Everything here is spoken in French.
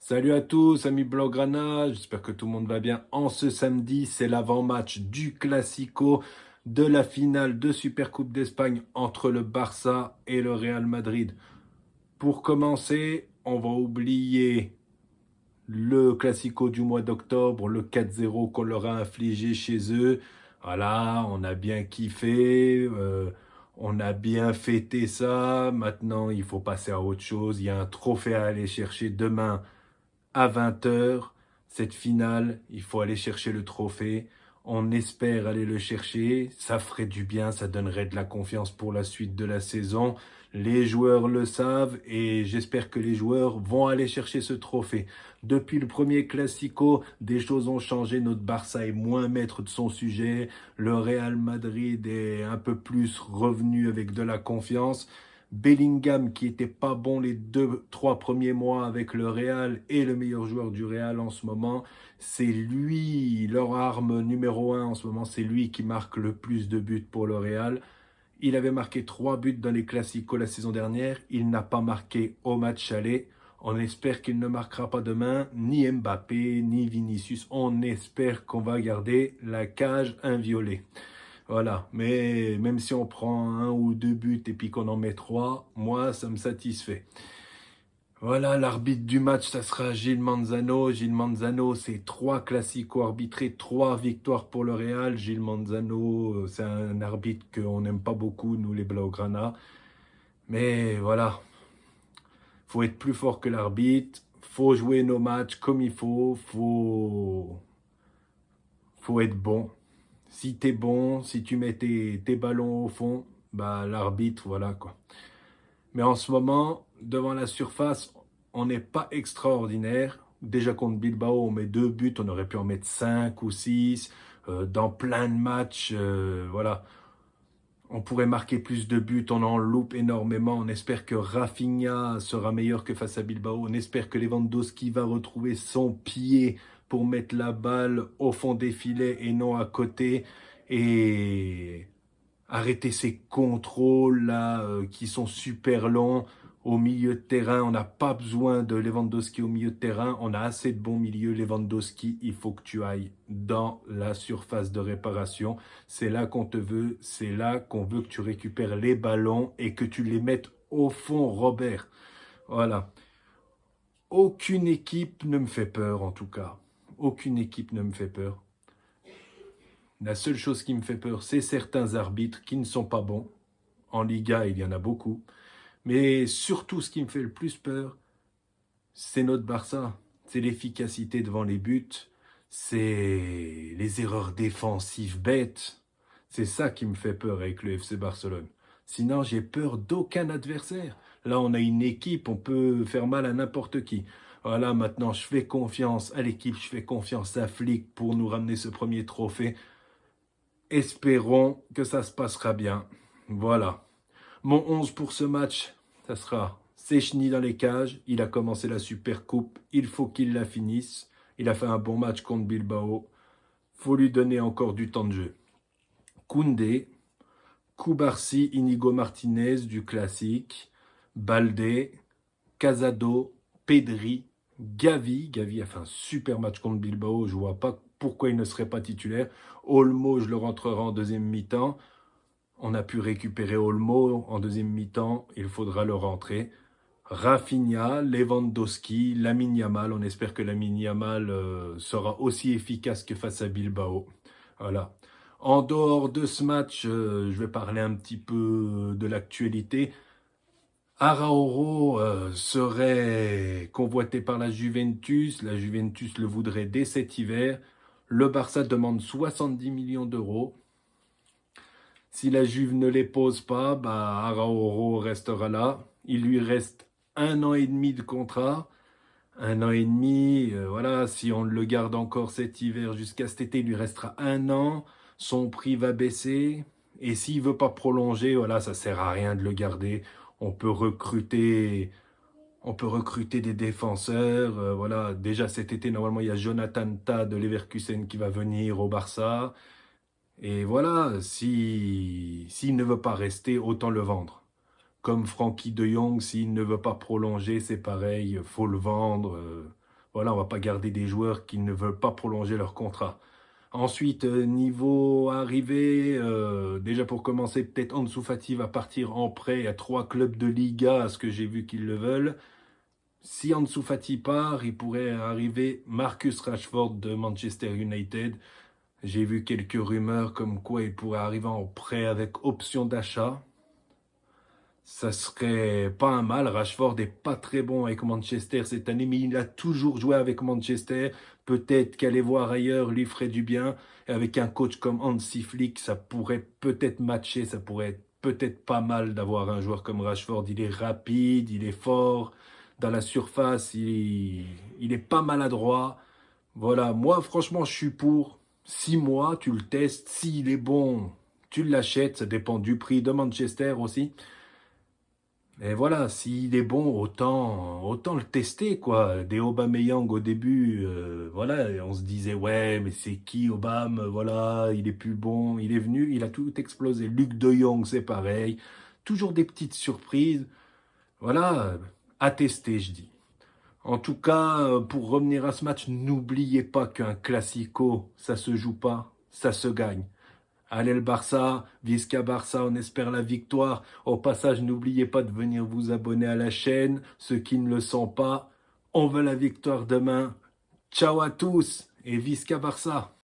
Salut à tous, amis Blaugrana, j'espère que tout le monde va bien. En ce samedi, c'est l'avant-match du Classico de la finale de Supercoupe d'Espagne entre le Barça et le Real Madrid. Pour commencer, on va oublier le Classico du mois d'octobre, le 4-0 qu'on leur a infligé chez eux. Voilà, on a bien kiffé, on a bien fêté ça. Maintenant, il faut passer à autre chose. Il y a un trophée à aller chercher demain à 20 heures. Cette finale, il faut aller chercher le trophée. On espère aller le chercher. Ça ferait du bien, ça donnerait de la confiance pour la suite de la saison. Les joueurs le savent et j'espère que les joueurs vont aller chercher ce trophée. Depuis le premier Classico, des choses ont changé. Notre Barça est moins maître de son sujet. Le Real Madrid est un peu plus revenu avec de la confiance. Bellingham, qui était pas bon les 2, 3 premiers mois avec le Real, est le meilleur joueur du Real en ce moment. C'est lui, leur arme numéro un en ce moment, c'est lui qui marque le plus de buts pour le Real. Il avait marqué 3 buts dans les Classicos la saison dernière. Il n'a pas marqué au match aller. On espère qu'il ne marquera pas demain, ni Mbappé, ni Vinicius. On espère qu'on va garder la cage inviolée. Voilà, mais même si on prend 1 ou 2 buts et puis qu'on en met 3, moi, ça me satisfait. Voilà, l'arbitre du match, ça sera Gilles Manzano. Gilles Manzano, c'est 3 classicos arbitrés, 3 victoires pour le Real. Gilles Manzano, c'est un arbitre qu'on n'aime pas beaucoup, nous les Blaugrana. Mais voilà, faut être plus fort que l'arbitre, faut jouer nos matchs comme il faut être bon. Si t'es bon, si tu mets tes ballons au fond, bah l'arbitre, voilà quoi. Mais en ce moment, devant la surface, on n'est pas extraordinaire. Déjà contre Bilbao, on met 2 buts, on aurait pu en mettre 5 ou 6. Dans plein de matchs, voilà. On pourrait marquer plus de buts, on en loupe énormément. On espère que Rafinha sera meilleur que face à Bilbao. On espère que Lewandowski va retrouver son pied pour mettre la balle au fond des filets et non à côté. Et arrêter ces contrôles là qui sont super longs au milieu de terrain. On n'a pas besoin de Lewandowski au milieu de terrain. On a assez de bons milieux. Lewandowski, il faut que tu ailles dans la surface de réparation. C'est là qu'on te veut. C'est là qu'on veut que tu récupères les ballons et que tu les mettes au fond, Robert. Voilà. Aucune équipe ne me fait peur, en tout cas. Aucune équipe ne me fait peur. La seule chose qui me fait peur, c'est certains arbitres qui ne sont pas bons. En Liga, il y en a beaucoup. Mais surtout, ce qui me fait le plus peur, c'est notre Barça. C'est l'efficacité devant les buts. C'est les erreurs défensives bêtes. C'est ça qui me fait peur avec le FC Barcelone. Sinon, j'ai peur d'aucun adversaire. Là, on a une équipe, on peut faire mal à n'importe qui. Voilà, maintenant, je fais confiance à l'équipe, je fais confiance à Flick pour nous ramener ce premier trophée. Espérons que ça se passera bien. Voilà. Mon 11 pour ce match, ça sera Szczęsny dans les cages. Il a commencé la Super Coupe. Il faut qu'il la finisse. Il a fait un bon match contre Bilbao. Faut lui donner encore du temps de jeu. Koundé, Koubarsi, Inigo Martinez du classique. Baldé, Casado, Pedri, Gavi. Gavi a fait un super match contre Bilbao. Je ne vois pas pourquoi il ne serait pas titulaire. Olmo, je le rentrerai en deuxième mi-temps. On a pu récupérer Olmo en deuxième mi-temps. Il faudra le rentrer. Rafinha, Lewandowski, Lamine Yamal. On espère que Lamine Yamal sera aussi efficace que face à Bilbao. Voilà. En dehors de ce match, je vais parler un petit peu de l'actualité. Araújo serait convoité par la Juventus. La Juventus le voudrait dès cet hiver. Le Barça demande 70 millions d'euros. Si la Juve ne les pose pas, bah Araújo restera là. Il lui reste 1 an et demi de contrat. 1 an et demi, voilà, si on le garde encore cet hiver jusqu'à cet été, il lui restera 1 an. Son prix va baisser. Et s'il ne veut pas prolonger, voilà, ça ne sert à rien de le garder. On peut recruter, on peut recruter des défenseurs. Voilà, déjà cet été, normalement, il y a Jonathan Tah de Leverkusen qui va venir au Barça. Et voilà, s'il ne veut pas rester, autant le vendre. Comme Frankie de Jong, s'il ne veut pas prolonger, c'est pareil, faut le vendre. Voilà, on va pas garder des joueurs qui ne veulent pas prolonger leur contrat. Ensuite, niveau arrivée, déjà pour commencer, peut-être Ansu Fati va partir en prêt à 3 clubs de Liga, à ce que j'ai vu qu'ils le veulent. Si Ansu Fati part, il pourrait arriver Marcus Rashford de Manchester United. J'ai vu quelques rumeurs comme quoi il pourrait arriver en prêt avec option d'achat. Ça serait pas un mal. Rashford est pas très bon avec Manchester cette année, mais il a toujours joué avec Manchester. Peut-être qu'aller voir ailleurs lui ferait du bien. Et avec un coach comme Hansi Flick, ça pourrait peut-être matcher. Ça pourrait être peut-être pas mal d'avoir un joueur comme Rashford. Il est rapide, il est fort. Dans la surface, il est pas maladroit. Voilà, moi franchement, je suis pour 6 mois, tu le testes. S'il est bon, tu l'achètes. Ça dépend du prix de Manchester aussi. Et voilà, s'il est bon, autant le tester, quoi. Des Aubameyang au début, voilà, et on se disait, ouais, mais c'est qui Aubame? Voilà, il est plus bon. Il est venu, il a tout explosé. Luc de Jong, c'est pareil. Toujours des petites surprises. Voilà, à tester, je dis. En tout cas, pour revenir à ce match, n'oubliez pas qu'un classico, ça se joue pas, ça se gagne. Allez le Barça, Visca Barça, on espère la victoire. Au passage, n'oubliez pas de venir vous abonner à la chaîne. Ceux qui ne le sont pas, on veut la victoire demain. Ciao à tous et Visca Barça.